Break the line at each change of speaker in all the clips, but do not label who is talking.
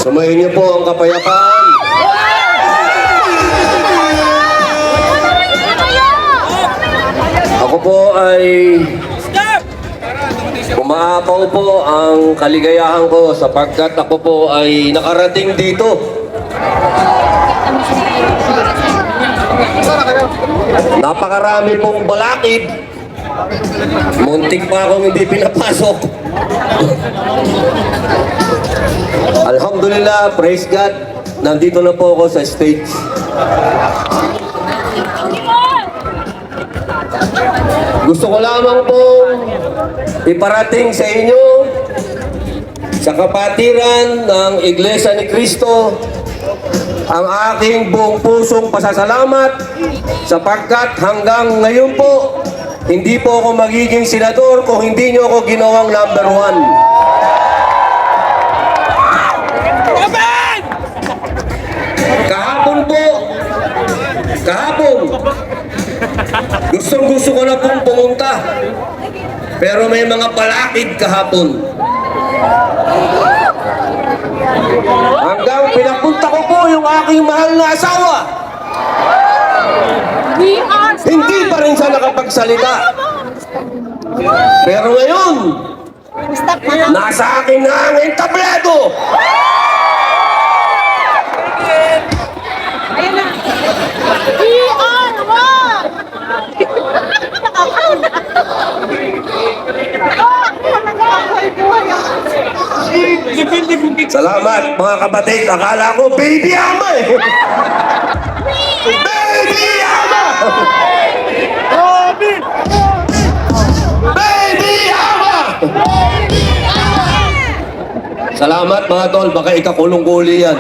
Sumayin niyo po ang kapayapaan. Ako po ay umaapaw po ang kaligayahan ko sapagkat ako po ay nakarating dito. Napakarami pong balakid. Muntik pa akong hindi pinapasok. Alhamdulillah, praise God. Nandito na po ako sa stage. Gusto ko lamang pong iparating sa inyo sa kapatiran ng Iglesia ni Cristo ang aking buong pusong pasasalamat sapagkat hanggang ngayon po hindi po ako magiging senador kung hindi nyo ako ginawang number 1. Kahapon gustong-gusto ko na pong pumunta pero may mga palakid kahapon. Hanggang pinapunta ko po yung aking mahal na asawa. Hindi pa rin siya nakapagsalita. Pero ngayon, nasa akin na ang entablado. Salamat mga kapatid. Akala ko baby ama eh. Baby ama! Baby ama! Salamat mga tol. Baka ikakulong-kuli yan.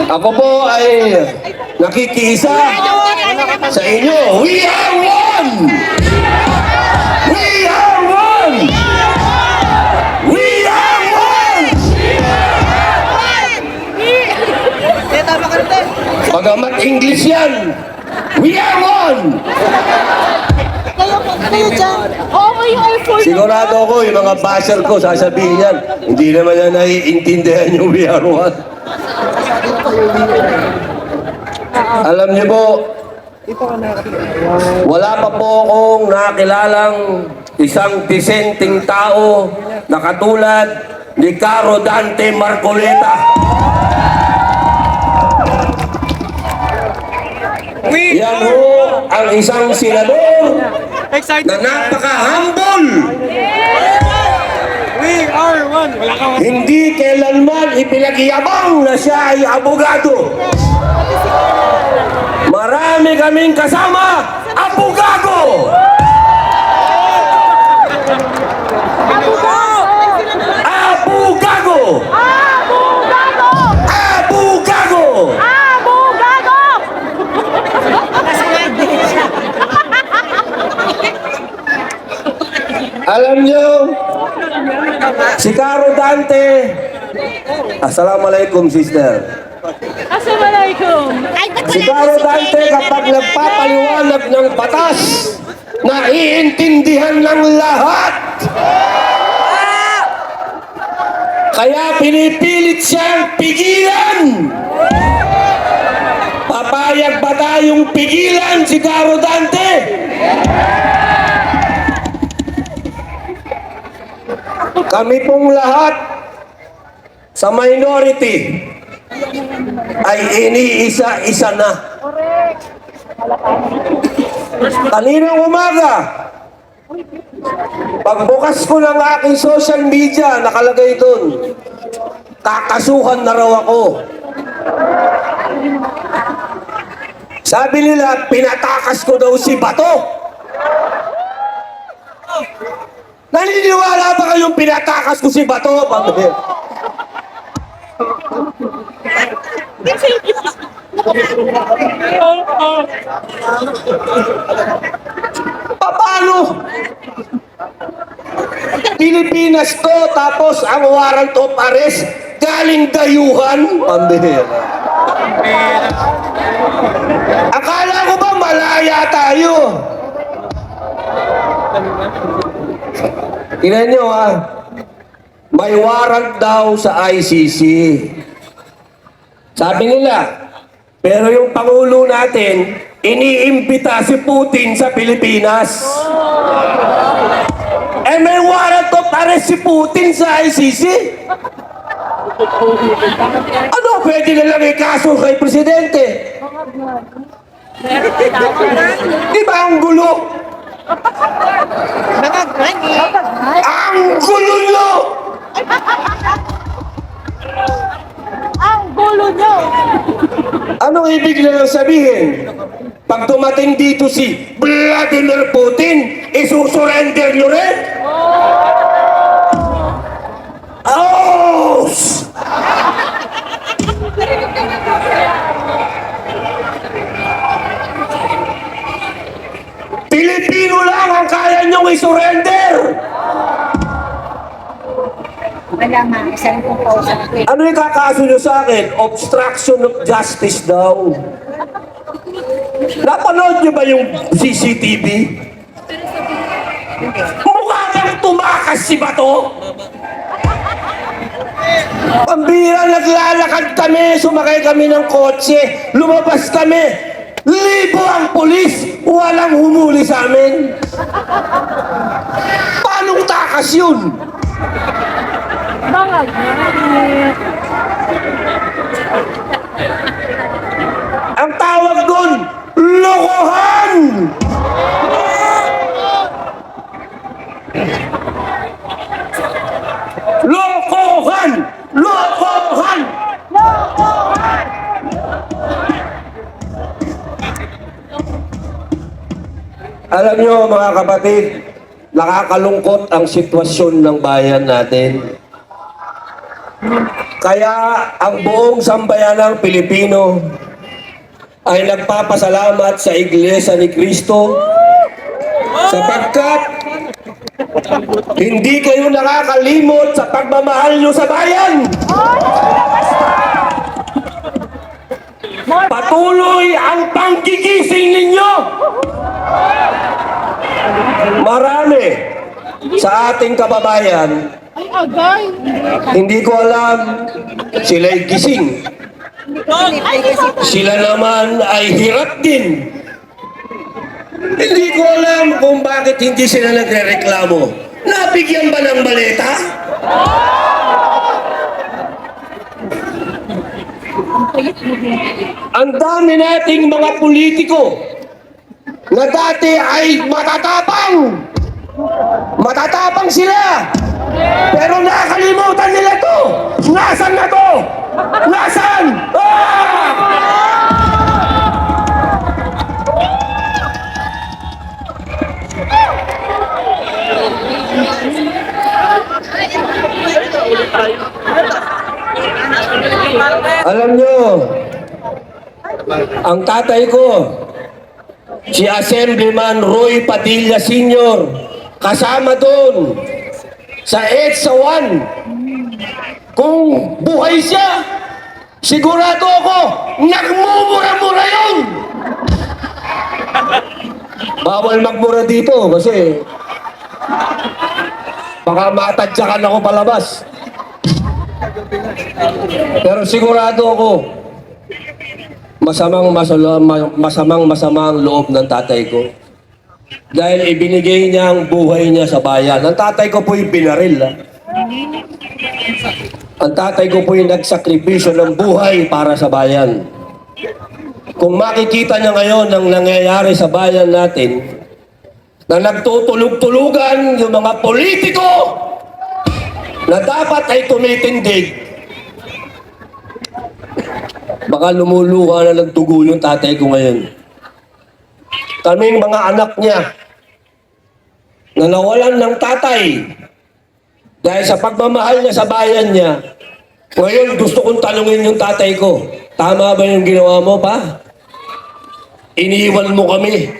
Ako po ay nakikiisa sa inyo. We are one! We are one! We are one! Pagamat English yan, we are one! Sigurado ako yung mga basher ko sasabihin yan, hindi naman na naiintindihan yung we are one. Alam niyo po, wala pa po akong nakilalang isang disenteng tao na katulad ni Caro Dante Marcoleta. Yan ho ang isang senador na napaka-humble.
We are one.
Hindi kailanman ipinagyabang na siya ay abogado. Marami kaming kasama, abogado! Abogado! Abogado! Alam nyo, si Caro Dante, assalamualaikum sister.
Assalamualaikum.
Si Caro Dante kapag nagpapaliwanag ng batas, naiintindihan ng lahat. Kaya pinipilit siyang pigilan. Papayag ba tayong pigilan si Caro Dante? Kami pong lahat sa minority ay iniisa-isa na. Kaninang umaga, pagbukas ko ng aking social media, nakalagay doon, kakasuhan na raw ako. Sabi nila, pinatakas ko daw si Bato. Naniniwala ba kayong pinatakas ko si Bato? Paano? Pilipinas to, tapos ang warrant of arrest galing dayuhan? Pambihira. Akala ko ba malaya tayo? Tingnan nyo ha. may warrant daw sa ICC. Sabi nila, pero yung Pangulo natin, iniimbita si Putin sa Pilipinas. Eh may warrant of arrest si Putin sa ICC? Ano, pwede na lang ikaso kay Presidente? Di ba ang gulo? Ang gulo nyo!
Ang gulo nyo!
Anong ibig na sabihin? Pag dumating dito si Vladimir Putin, isusurrender nyo rin? Oh! Pilipino lang ang kaya nyong isurrender!
Wala ma, isang kong kausap ko.
Ano yung kakaso nyo sa akin? Obstruction of justice daw. Napanood nyo ba yung CCTV? Mukha kang tumakas si Bato. Pambira, naglalakad kami, sumakay kami ng kotse, lumabas kami. Libo ang pulis, walang humuli sa amin. Paanong takas yun?
Mga ganit.
Ang tawag doon, lokohan! Lokohan! Lokohan! Alam nyo mga kapatid, nakakalungkot ang sitwasyon ng bayan natin. Kaya ang buong sambayanang Pilipino ay nagpapasalamat sa Iglesia ni Cristo sapagkat hindi kayo nakakalimot sa pagmamahal nyo sa bayan. Patuloy ang panggigising ninyo. Marami sa ating kababayan,
Ay, agay.
hindi ko alam, sila'y gising. Sila naman ay hirap din. Hindi ko alam kung bakit hindi sila nagre-reklamo. Nabigyan ba ng baleta? Ang dami nating mga politiko na dati ay matatapang. Matatapang sila. Pero nakalimutan nila to. Nasaan na to? Nasaan? Ah! Alam nyo, ang tatay ko, si Assemblyman Roy Padilla Sr., kasama doon sa EDSA 1. Kung buhay siya, sigurado ako, nagmumura-mura yun! Bawal magmura dito kasi baka matadyakan ako palabas. Pero sigurado ako, masamang loob ng tatay ko. Dahil ibinigay niya ang buhay niya sa bayan. Ang tatay ko po'y binaril. Ang tatay ko po'y nagsakripisyo ng buhay para sa bayan. Kung makikita niya ngayon ang nangyayari sa bayan natin, na nagtutulog-tulugan yung mga politiko na dapat ay tumitindig, baka lumuluha na ng dugo yung tatay ko ngayon. Kaming mga anak niya na nawalan ng tatay dahil sa pagmamahal niya sa bayan niya, ngayon gusto kong tanungin yung tatay ko, tama ba yung ginawa mo pa? Iniwan mo kami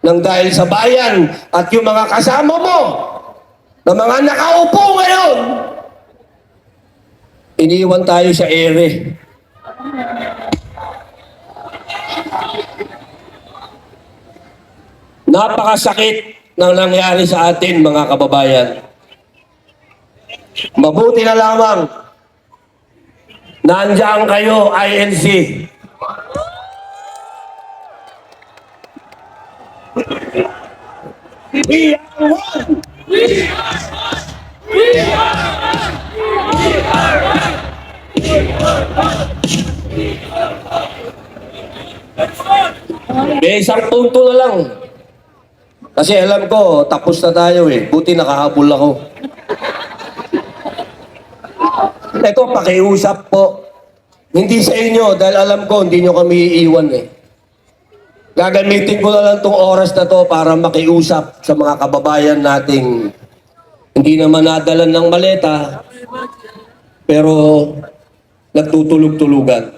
nang dahil sa bayan at yung mga kasama mo na mga nakaupo ngayon, iniwan tayo sa ere. Napakasakit ng nangyari sa atin, mga kababayan. Mabuti na lamang nandiyan kayo, INC. We are one! May isang punto na lang. Kasi alam ko, tapos na tayo eh. Buti nakahabol ako. Ito, pakiusap po. Hindi sa inyo, dahil alam ko, hindi nyo kami iiwan eh. Gagamitin ko na lang itong oras na to para makiusap sa mga kababayan nating hindi naman nadalan ng maleta, pero nagtutulog-tulugan.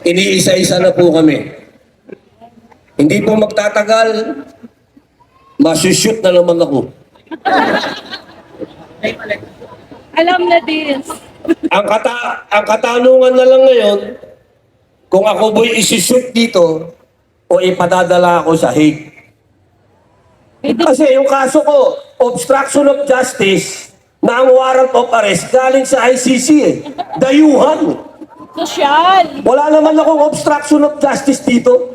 Iniisa-isa na po kami. Hindi po magtatagal, masushoot na naman ako.
Alam na this.
Ang katanungan na lang ngayon, kung ako bo'y isushoot dito o ipadadala ako sa Hague. Kasi yung kaso ko, obstruction of justice, na ang warrant of arrest galing sa ICC eh. Dayuhan.
Sosyal.
Wala naman akong obstruction of justice dito.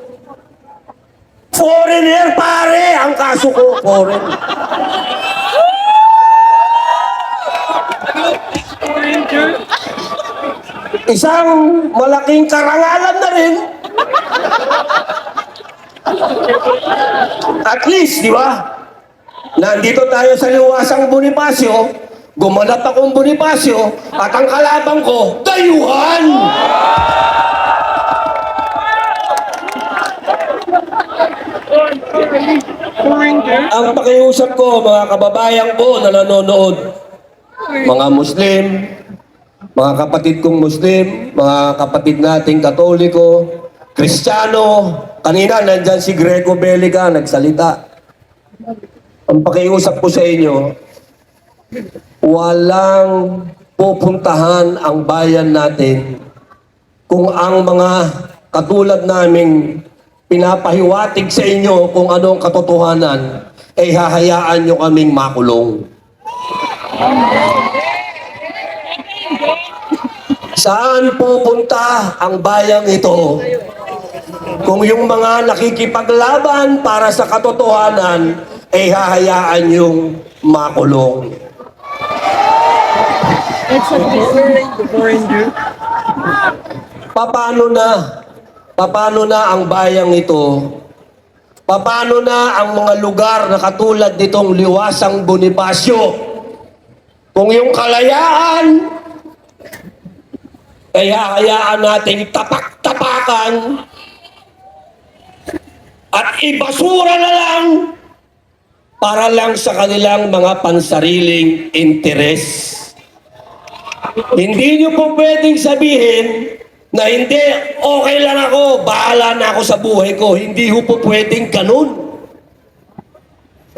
Foreigner pare, ang kaso ko, foreign. Isang malaking karangalan na rin. At least, di ba? Nandito tayo sa Liwasang Bonifacio, gumanap akong Bonifacio, at ang kalabang ko, dayuhan! Ang pakiusap ko, mga kababayan ko na nanonood, mga Muslim, mga kapatid kong Muslim, mga kapatid nating Katoliko, Kristiyano, kanina nandyan si Greco Belica, nagsalita. Ang pakiusap ko sa inyo, walang pupuntahan ang bayan natin kung ang mga katulad naming pinapahiwatig sa inyo kung anong katotohanan, ay hahayaan nyo kaming makulong. Saan pupunta ang bayang ito kung yung mga nakikipaglaban para sa katotohanan ay hahayaan yung makulong? Paano na ang bayang ito? Paano na ang mga lugar na katulad nitong Liwasang Bonifacio? Kung yung kalayaan ay hahayaan nating tapak-tapakan at ibasura na lang para lang sa kanilang mga pansariling interes. Hindi nyo po pwedeng sabihin na hindi, okay lang ako, bahala na ako sa buhay ko. Hindi ho po pwedeng ganun.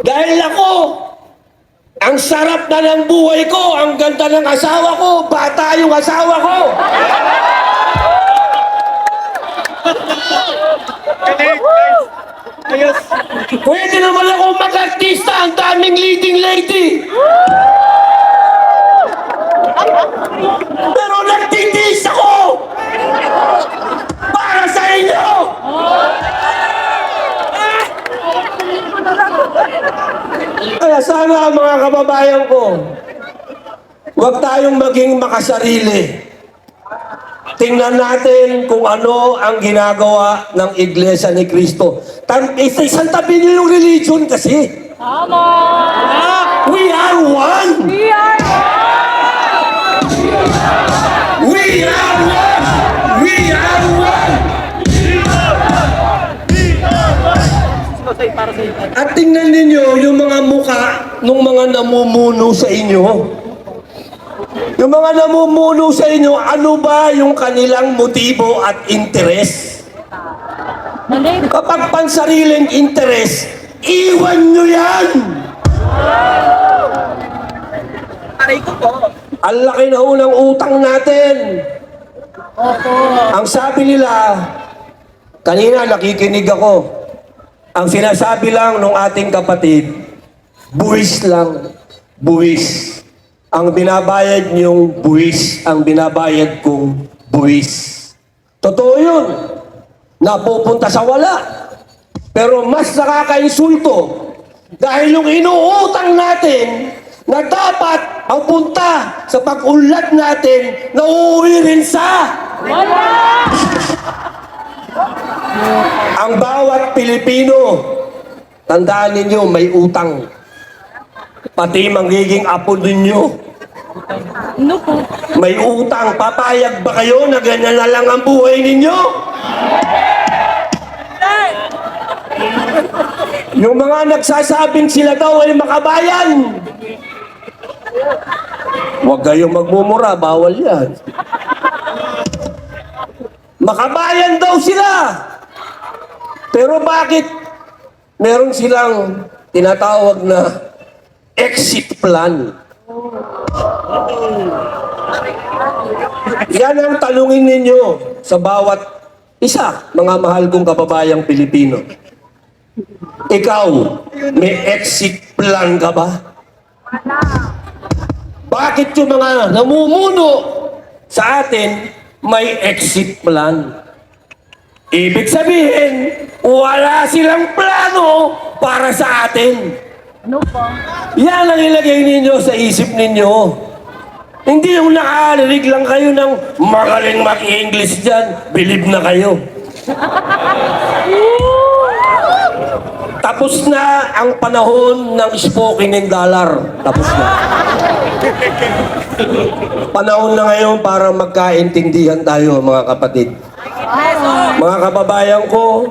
Dahil ako, ang sarap na ng buhay ko, ang ganda ng asawa ko, bata yung asawa ko. Pwede naman ako mag-artista, ang daming leading lady. Pero nagtitiis ako para sa inyo. Kaya sana mga kababayan ko, huwag tayong maging makasarili. Tingnan natin kung ano ang ginagawa ng Iglesia ni Cristo. Isang tabi niyo yung religion kasi.
Tama.
We are one!
We are
We are one! We are one! At tingnan ninyo yung mga muka ng mga namumuno sa inyo. Yung mga namumuno sa inyo, ano ba yung kanilang motibo at interes? Kapag pansariling interes, iwan nyo yan!
Aray ko po.
Ang laki na unang utang natin. Ang sabi nila, kanina nakikinig ako, ang sinasabi lang ng ating kapatid, buwis lang. buwis. Ang binabayad niyong buwis, ang binabayad kong buwis. Totoo yun. Napupunta sa wala. Pero mas nakakainsulto dahil yung inuutang natin na dapat ang punta sa pag-unlad natin, nauuwi rin sa
Wala!
ang bawat Pilipino. Tandaan ninyo, may utang. Pati magiging apo ninyo.
Ano po?
May utang. Papayag ba kayo na ganyan na lang ang buhay ninyo? Yung mga nagsasabing sila daw ay makabayan. Huwag kayong magmumura, bawal yan. Makabayan daw sila. Pero bakit meron silang tinatawag na exit plan? Yan ang tanungin ninyo sa bawat isa, mga mahal kong kababayang Pilipino. Ikaw, may exit plan ka ba? Bakit yung mga namumuno sa atin may exit plan? Ibig sabihin, wala silang plano para sa atin.
Ano po?
Yan ang ilagay ninyo sa isip ninyo. Hindi yung nakarinig lang kayo ng magaling mag-English dyan, believe na kayo. Tapos na ang panahon ng spoken in dollar. Tapos na. Panahon na ngayon para magkaintindihan tayo, mga kapatid. Mga kababayan ko,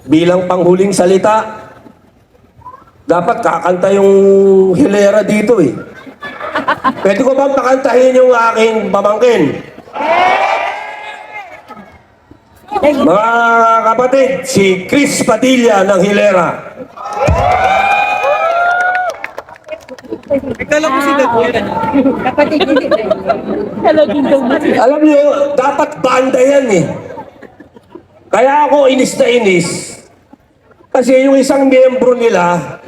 bilang panghuling salita, dapat kakanta yung hilera dito eh. Pwede ko bang pakantahin yung aking pamangkin? Mga kapatid, si Chris Padilla ng Hilera.
Ikala ko sila po yan.
Kapatid hindi.
Hello, Ginggong.
Alam niyo, dapat banda yan eh. Kaya ako inis na inis. Kasi yung isang miyembro nila,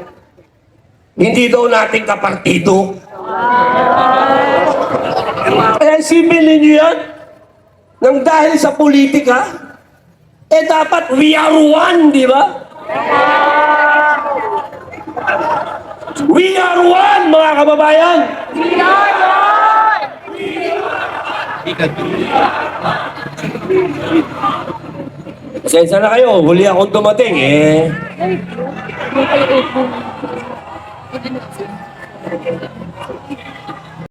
hindi daw nating kapartido. Kaya similin niyo yan. Nang dahil sa politika, eh dapat we are one, di ba? We are one, mga kababayan. Pasensya na kayo, huli akong dumating eh.
Ay, may upo.